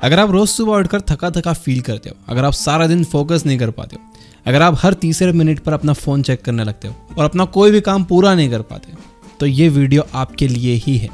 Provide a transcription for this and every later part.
अगर आप रोज सुबह उठकर थका थका फील करते हो, अगर आप सारा दिन फोकस नहीं कर पाते हो, अगर आप हर तीसरे मिनट पर अपना फ़ोन चेक करने लगते हो और अपना कोई भी काम पूरा नहीं कर पाते, तो ये वीडियो आपके लिए ही है।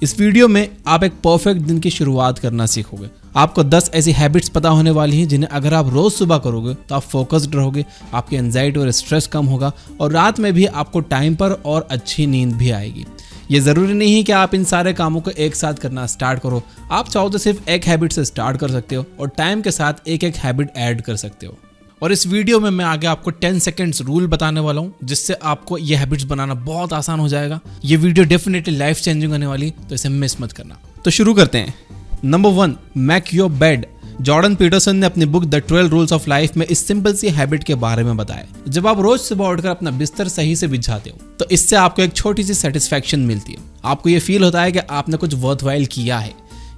इस वीडियो में आप एक परफेक्ट दिन की शुरुआत करना सीखोगे। आपको 10 ऐसी हैबिट्स पता होने वाली हैं जिन्हें अगर आप रोज़ सुबह करोगे तो आप फोकस्ड रहोगे, आपकी एंजाइटी और स्ट्रेस कम होगा और रात में भी आपको टाइम पर और अच्छी नींद भी आएगी। ये ज़रूरी नहीं है कि आप इन सारे कामों को एक साथ करना स्टार्ट करो। आप चाहो तो सिर्फ एक हैबिट से स्टार्ट कर सकते हो और टाइम के साथ एक एक हैबिट ऐड कर सकते हो। और इस वीडियो में मैं आगे आपको 10 सेकंड्स रूल बताने वाला हूँ, जिससे आपको ये हैबिट्स बनाना बहुत आसान हो जाएगा। ये वीडियो डेफिनेटली लाइफ चेंजिंग होने वाली, तो इसे मिस मत करना। तो शुरू करते हैं। Number 1, make your bed. Jordan Peterson ने अपनी book the 12 rules of life में इस सिंपल सी हैबिट के बारे में बताया। जब आप रोज सुबह उठकर अपना बिस्तर सही से बिछाते हो तो इससे आपको एक छोटी सी सेटिस्फैक्शन मिलती है। आपको ये फील होता है कि आपने कुछ वर्थवाइल किया है।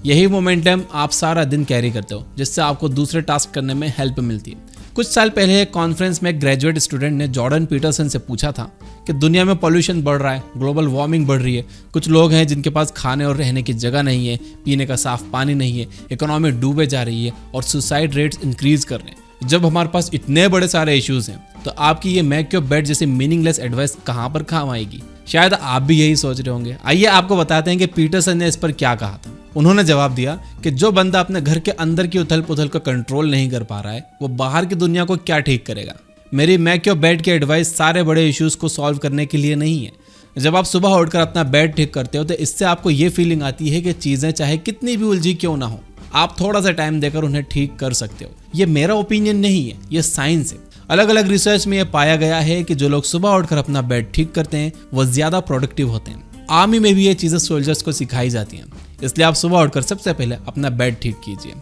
यही मोमेंटम आप सारा दिन कैरी करते हो, जिससे आपको दूसरे टास्क करने में हेल्प मिलती है। कुछ साल पहले एक कॉन्फ्रेंस में एक ग्रेजुएट स्टूडेंट ने जॉर्डन पीटरसन से पूछा था कि दुनिया में पॉल्यूशन बढ़ रहा है, ग्लोबल वार्मिंग बढ़ रही है, कुछ लोग हैं जिनके पास खाने और रहने की जगह नहीं है, पीने का साफ पानी नहीं है, इकोनॉमी डूबे जा रही है और सुसाइड रेट्स इंक्रीज कर रहे हैं। जब हमारे पास इतने बड़े सारे इश्यूज हैं तो आपकी ये मेक योर बेड जैसी मीनिंगलेस एडवाइस कहाँ पर काम आएगी? शायद आप भी यही सोच रहे होंगे। आइए आपको बताते हैं कि पीटरसन ने इस पर क्या कहा था। उन्होंने जवाब दिया कि जो बंदा अपने घर के अंदर की उथल पुथल को कंट्रोल नहीं कर पा रहा है, वो बाहर की दुनिया को क्या ठीक करेगा। मेरी मेक योर बेड की एडवाइस सारे बड़े इश्यूज को सॉल्व करने के लिए नहीं है। जब आप सुबह उठकर अपना बेड ठीक करते हो तो इससे आपको ये फीलिंग आती है कि चीजें चाहे कितनी भी उलझी क्यों ना हो, आप थोड़ा सा टाइम देकर उन्हें ठीक कर सकते हो। ये मेरा ओपिनियन नहीं है, ये साइंस है। अलग अलग रिसर्च में यह पाया गया है कि जो लोग सुबह उठकर अपना बेड ठीक करते हैं वो ज्यादा प्रोडक्टिव होते हैं। आर्मी में भी ये चीजें सोल्जर्स को सिखाई जाती हैं, इसलिए आप सुबह उठकर सबसे पहले अपना बेड ठीक कीजिए।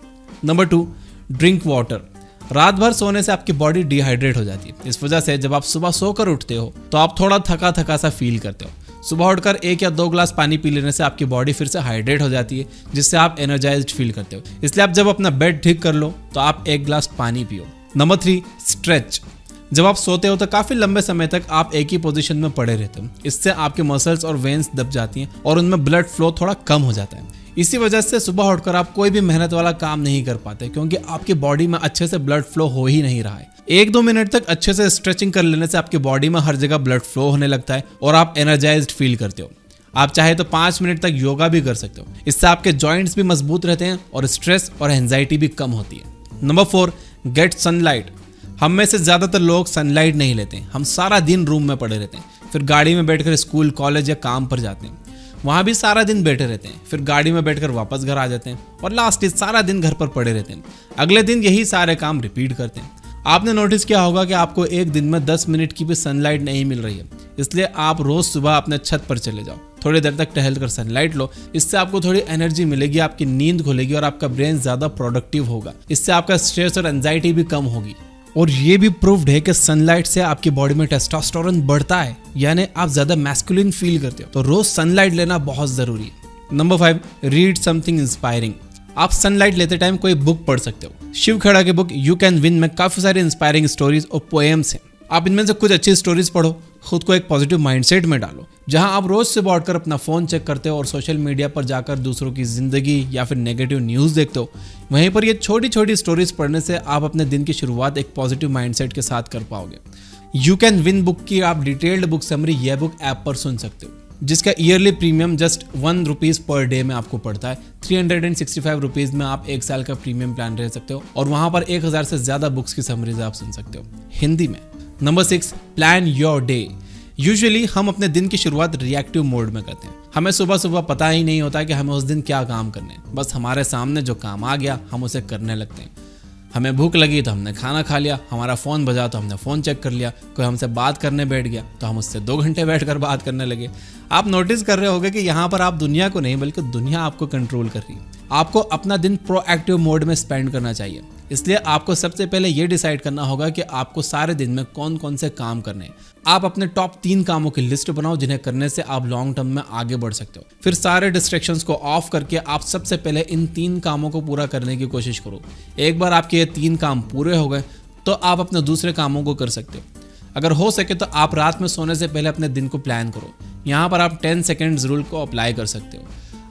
Number 2, drink water. रात भर सोने से आपकी बॉडी डिहाइड्रेट हो जाती है। इस वजह से जब आप सुबह सोकर उठते हो तो आप थोड़ा थका थका सा फील करते हो। सुबह उठकर 1 या 2 ग्लास पानी पी लेने से आपकी बॉडी फिर से हाइड्रेट हो जाती है, जिससे आप एनर्जाइज्ड फील करते हो। इसलिए आप जब अपना बेड ठीक कर लो तो आप 1 ग्लास पानी पियो। Number 3, stretch. जब आप सोते हो तो काफी लंबे समय तक आप एक ही पोजीशन में पड़े रहते हो। इससे आपके मसल्स और वेन्स दब जाती हैं और उनमें ब्लड फ्लो थोड़ा कम हो जाता है। इसी वजह से सुबह उठकर आप कोई भी मेहनत वाला काम नहीं कर पाते, क्योंकि आपकी बॉडी में अच्छे से ब्लड फ्लो हो ही नहीं रहा है। 1-2 मिनट तक अच्छे से स्ट्रेचिंग कर लेने से आपकी बॉडी में हर जगह ब्लड फ्लो होने लगता है और आप एनर्जाइज्ड फील करते हो। आप चाहे तो 5 मिनट तक योगा भी कर सकते हो। इससे आपके जॉइंट्स भी मजबूत रहते हैं और स्ट्रेस और एंजाइटी भी कम होती है। Number 4, get sunlight. हम में से ज्यादातर लोग सनलाइट नहीं लेते। हम सारा दिन रूम में पड़े रहते हैं, फिर गाड़ी में बैठकर स्कूल, कॉलेज या काम पर जाते हैं, वहां भी सारा दिन बैठे रहते हैं, फिर गाड़ी में बैठकर वापस घर आ जाते हैं और लास्ट सारा दिन घर पर पड़े रहते हैं। अगले दिन यही सारे काम रिपीट करते हैं। आपने नोटिस किया होगा कि आपको एक दिन में 10 मिनट की भी सनलाइट नहीं मिल रही है। इसलिए आप रोज सुबह अपने छत पर चले जाओ, थोड़ी देर तक टहल कर सनलाइट लो। इससे आपको थोड़ी एनर्जी मिलेगी, आपकी नींद खुलेगी और आपका ब्रेन ज्यादा प्रोडक्टिव होगा। इससे आपका स्ट्रेस और एंजाइटी भी कम होगी। और ये भी प्रूव्ड है कि सनलाइट से आपकी बॉडी में टेस्टोस्टेरोन बढ़ता है, यानी आप ज्यादा मैस्कुलिन फील करते हो। तो रोज सनलाइट लेना बहुत जरूरी है। Number 5, read something inspiring. आप सनलाइट लेते टाइम कोई बुक पढ़ सकते हो। शिव खेड़ा की बुक यू कैन विन में काफी सारी इंस्पायरिंग स्टोरीज और पोएम्स हैं। आप इनमें से कुछ अच्छी स्टोरीज पढ़ो, खुद को एक पॉजिटिव माइंडसेट में डालो। जहां आप रोज से उठकर अपना फोन चेक करते हो और सोशल मीडिया पर जाकर दूसरों की जिंदगी या फिर नेगेटिव न्यूज देखते हो, वहीं पर ये छोटी छोटी स्टोरीज पढ़ने से आप अपने दिन की शुरुआत एक पॉजिटिव माइंडसेट के साथ कर पाओगे। यू कैन विन बुक की आप डिटेल्ड बुक समरी ये बुक ऐप पर सुन सकते हो, जिसका yearly premium just 1 rupees per day में आपको पड़ता है। 365 रुपीज में आप 1 साल का प्रीमियम प्लान रह सकते हो और वहां पर 1000 से ज्यादा बुक्स की समरीज आप सुन सकते हो हिंदी में। Number 6, plan your day. Usually हम अपने दिन की शुरुआत रिएक्टिव मोड में करते हैं। हमें सुबह सुबह पता ही नहीं होता कि हमें उस दिन क्या काम करने हैं। बस हमारे सामने जो काम आ गया हम उसे करने लगते हैं। हमें भूख लगी तो हमने खाना खा लिया, हमारा फ़ोन बजा तो हमने फ़ोन चेक कर लिया, कोई हमसे बात करने बैठ गया तो हम उससे 2 घंटे बैठकर बात करने लगे। आप नोटिस कर रहे होंगे कि यहाँ पर आप दुनिया को नहीं बल्कि दुनिया आपको कंट्रोल कर रही है। आपको अपना दिन प्रोएक्टिव मोड में स्पेंड करना चाहिए। इसलिए आपको सबसे पहले ये डिसाइड करना होगा कि आपको सारे दिन में कौन कौन से काम करने हैं। आप अपने टॉप 3 कामों की लिस्ट बनाओ जिन्हें करने से आप लॉन्ग टर्म में आगे बढ़ सकते हो। फिर सारे डिस्ट्रैक्शंस को ऑफ करके आप सबसे पहले इन 3 कामों को पूरा करने की कोशिश करो। एक बार आपके ये 3 काम पूरे हो गए तो आप अपने दूसरे कामों को कर सकते हो। अगर हो सके तो आप रात में सोने से पहले अपने दिन को प्लान करो। यहाँ पर आप 10 सेकेंड्स रूल को अप्लाई कर सकते हो।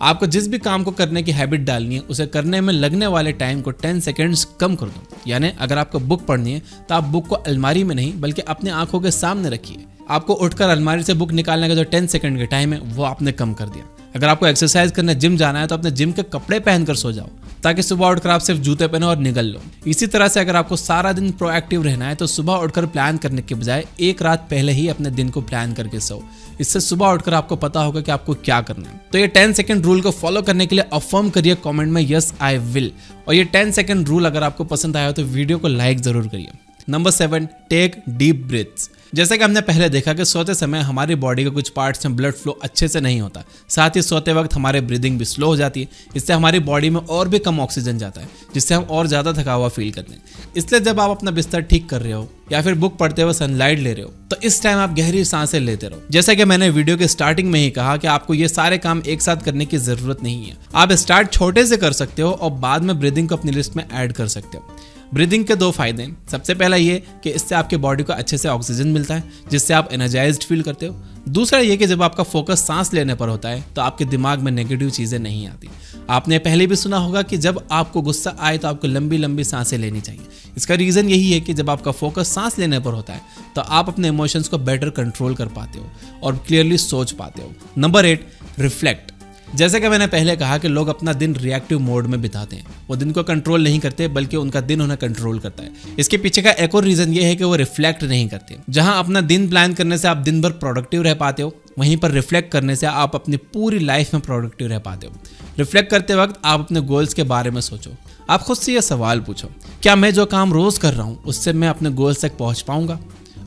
आपको जिस भी काम को करने की हैबिट डालनी है उसे करने में लगने वाले टाइम को 10 सेकेंड्स कम कर दो। यानी अगर आपको बुक पढ़नी है तो आप बुक को अलमारी में नहीं बल्कि अपने आंखों के सामने रखिए। आपको उठकर अलमारी से बुक निकालने का जो 10 सेकंड का टाइम है वो आपने कम कर दिया। अगर आपको एक्सरसाइज करने जिम जाना है तो अपने जिम के कपड़े पहनकर सो जाओ ताकि सुबह उठकर आप सिर्फ जूते पहनो और निकल लो। इसी तरह से अगर आपको सारा दिन प्रोएक्टिव रहना है तो सुबह उठकर प्लान करने के बजाय एक रात पहले ही अपने दिन को प्लान करके सो। इससे सुबह उठकर आपको पता होगा कि आपको क्या करना है। तो ये 10 सेकंड रूल को फॉलो करने के लिए अफर्म करिए कमेंट में यस आई विल। और ये 10 सेकंड रूल अगर आपको पसंद आया तो वीडियो को लाइक जरूर करिए। Number 7, take deep breaths. जैसे कि हमने पहले देखा कि सोते समय हमारी बॉडी के कुछ पार्ट्स में ब्लड फ्लो अच्छे से नहीं होता, साथ ही सोते वक्त हमारे ब्रीदिंग भी स्लो हो जाती है। इससे हमारी बॉडी में और भी कम ऑक्सीजन जाता है जिससे हम और ज़्यादा थका हुआ फील करते हैं। इसलिए जब आप अपना बिस्तर ठीक कर रहे हो या फिर बुक पढ़ते हुए सनलाइट ले रहे हो तो इस टाइम आप गहरी सांसें लेते रहो। जैसा कि मैंने वीडियो के स्टार्टिंग में ही कहा कि आपको ये सारे काम एक साथ करने की जरूरत नहीं है। आप स्टार्ट छोटे से कर सकते हो और बाद में ब्रीदिंग को अपनी लिस्ट में ऐड कर सकते हो। ब्रीदिंग के 2 फायदे हैं। सबसे पहला ये कि इससे आपके बॉडी को अच्छे से ऑक्सीजन मिलता है जिससे आप एनर्जाइज्ड फील करते हो। दूसरा ये कि जब आपका फोकस सांस लेने पर होता है तो आपके दिमाग में नेगेटिव चीज़ें नहीं आती। आपने पहले भी सुना होगा कि जब आपको गुस्सा आए तो आपको लंबी लंबी सांसें लेनी चाहिए। इसका रीज़न यही है कि जब आपका फोकस सांस लेने पर होता है तो आप अपने इमोशंस को बेटर कंट्रोल कर पाते हो और क्लियरली सोच पाते हो। Number 8, reflect. जैसे कि मैंने पहले कहा कि लोग अपना दिन रिएक्टिव मोड में बिताते हैं। वो दिन को कंट्रोल नहीं करते बल्कि उनका दिन उन्हें कंट्रोल करता है। इसके पीछे का एक और रीज़न ये है कि वो रिफ्लेक्ट नहीं करते। जहां अपना दिन प्लान करने से आप दिन भर प्रोडक्टिव रह पाते हो, वहीं पर रिफ्लेक्ट करने से आप अपनी पूरी लाइफ में प्रोडक्टिव रह पाते हो। रिफ्लेक्ट करते वक्त आप अपने गोल्स के बारे में सोचो। आप खुद से ये सवाल पूछो, क्या मैं जो काम रोज़ कर रहा हूँ उससे मैं अपने गोल्स तक पहुँच पाऊँगा?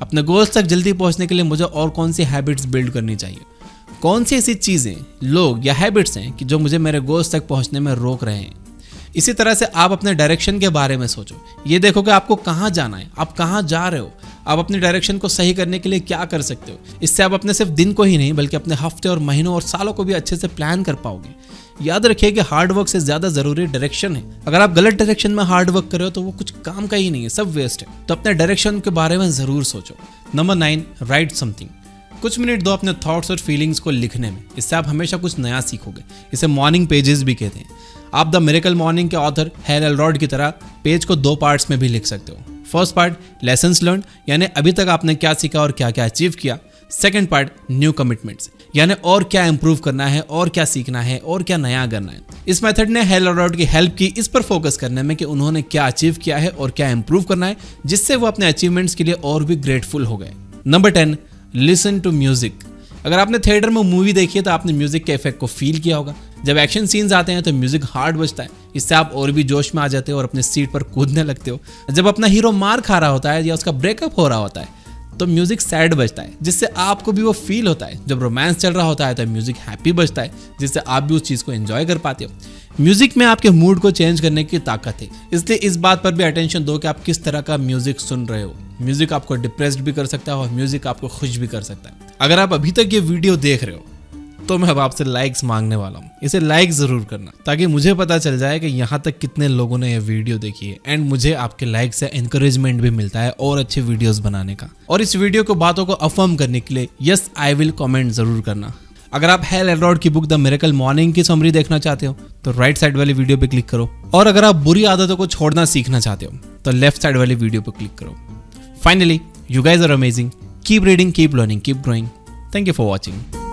अपने गोल्स तक जल्दी पहुँचने के लिए मुझे और कौन सी हैबिट्स बिल्ड करनी चाहिए? कौन सी ऐसी चीज़ें, लोग या हैबिट्स हैं कि जो मुझे मेरे गोल्स तक पहुंचने में रोक रहे हैं? इसी तरह से आप अपने डायरेक्शन के बारे में सोचो। ये देखो कि आपको कहाँ जाना है, आप कहाँ जा रहे हो, आप अपनी डायरेक्शन को सही करने के लिए क्या कर सकते हो। इससे आप अपने सिर्फ दिन को ही नहीं बल्कि अपने हफ्ते और महीनों और सालों को भी अच्छे से प्लान कर पाओगे। याद रखिए कि हार्ड वर्क से ज़्यादा ज़रूरी डायरेक्शन है। अगर आप गलत डायरेक्शन में हार्ड वर्क कर रहे हो तो वो कुछ काम का ही नहीं है, सब वेस्ट है। तो अपने डायरेक्शन के बारे में ज़रूर सोचो। Number 9, right something. कुछ मिनट दो अपने थॉट्स और फीलिंग्स को लिखने में। इससे आप हमेशा कुछ नया सीखोगे। इसे मॉर्निंग पेजेस भी कहते हैं। आप द मिरेकल मॉर्निंग के ऑथर हैल एलरॉड की तरह पेज को 2 पार्ट्स में भी लिख सकते हो। फर्स्ट पार्ट लेसन्स लर्न, यानी अभी तक आपने क्या सीखा और क्या क्या अचीव किया। सेकंड पार्ट न्यू कमिटमेंट्स, यानी और क्या इंप्रूव करना है और क्या सीखना है और क्या नया करना है। इस मेथड ने हैल एलरॉड की हेल्प की इस पर फोकस करने में कि उन्होंने क्या अचीव किया है और क्या इंप्रूव करना है, जिससे वो अपने अचीवमेंट्स के लिए और भी ग्रेटफुल हो गए। Number 10, listen to music. अगर आपने थिएटर में मूवी देखी है तो आपने म्यूजिक के इफेक्ट को फील किया होगा। जब एक्शन सीन्स आते हैं तो म्यूजिक हार्ड बजता है। इससे आप और भी जोश में आ जाते हो और अपने सीट पर कूदने लगते हो। जब अपना हीरो मार खा रहा होता है या उसका ब्रेकअप हो रहा होता है तो म्यूजिक सैड बजता है, जिससे आपको भी वो फील होता है। जब रोमांस चल रहा होता है तो म्यूजिक हैप्पी बजता है, जिससे आप भी उस चीज़ को एंजॉय कर पाते हो। म्यूजिक में आपके मूड को चेंज करने की ताकत है, इसलिए इस बात पर भी अटेंशन दो कि आप किस तरह का म्यूजिक सुन रहे हो। म्यूजिक आपको डिप्रेस्ड भी कर सकता है और म्यूजिक आपको खुश भी कर सकता है। अगर आप अभी तक ये वीडियो देख रहे हो तो मैं अब आपसे लाइक्स मांगने वाला हूँ। इसे लाइक जरूर करना ताकि मुझे पता चल जाए कि यहाँ तक कितने लोगों ने ये वीडियो देखी है। एंड मुझे आपके लाइक से एनकरेजमेंट भी मिलता है और अच्छे वीडियोस बनाने का। और इस वीडियो को बातों को अफर्म करने के लिए यस आई विल कमेंट जरूर करना। अगर आप हैल एलरॉड की बुक द मिरेकल मॉर्निंग की समरी देखना चाहते हो तो राइट साइड वाली वीडियो पे क्लिक करो। और अगर आप बुरी आदतों को छोड़ना सीखना चाहते हो तो लेफ्ट साइड वाली वीडियो पे क्लिक करो। Finally, you guys are amazing. Keep reading, keep learning, keep growing. Thank you for watching.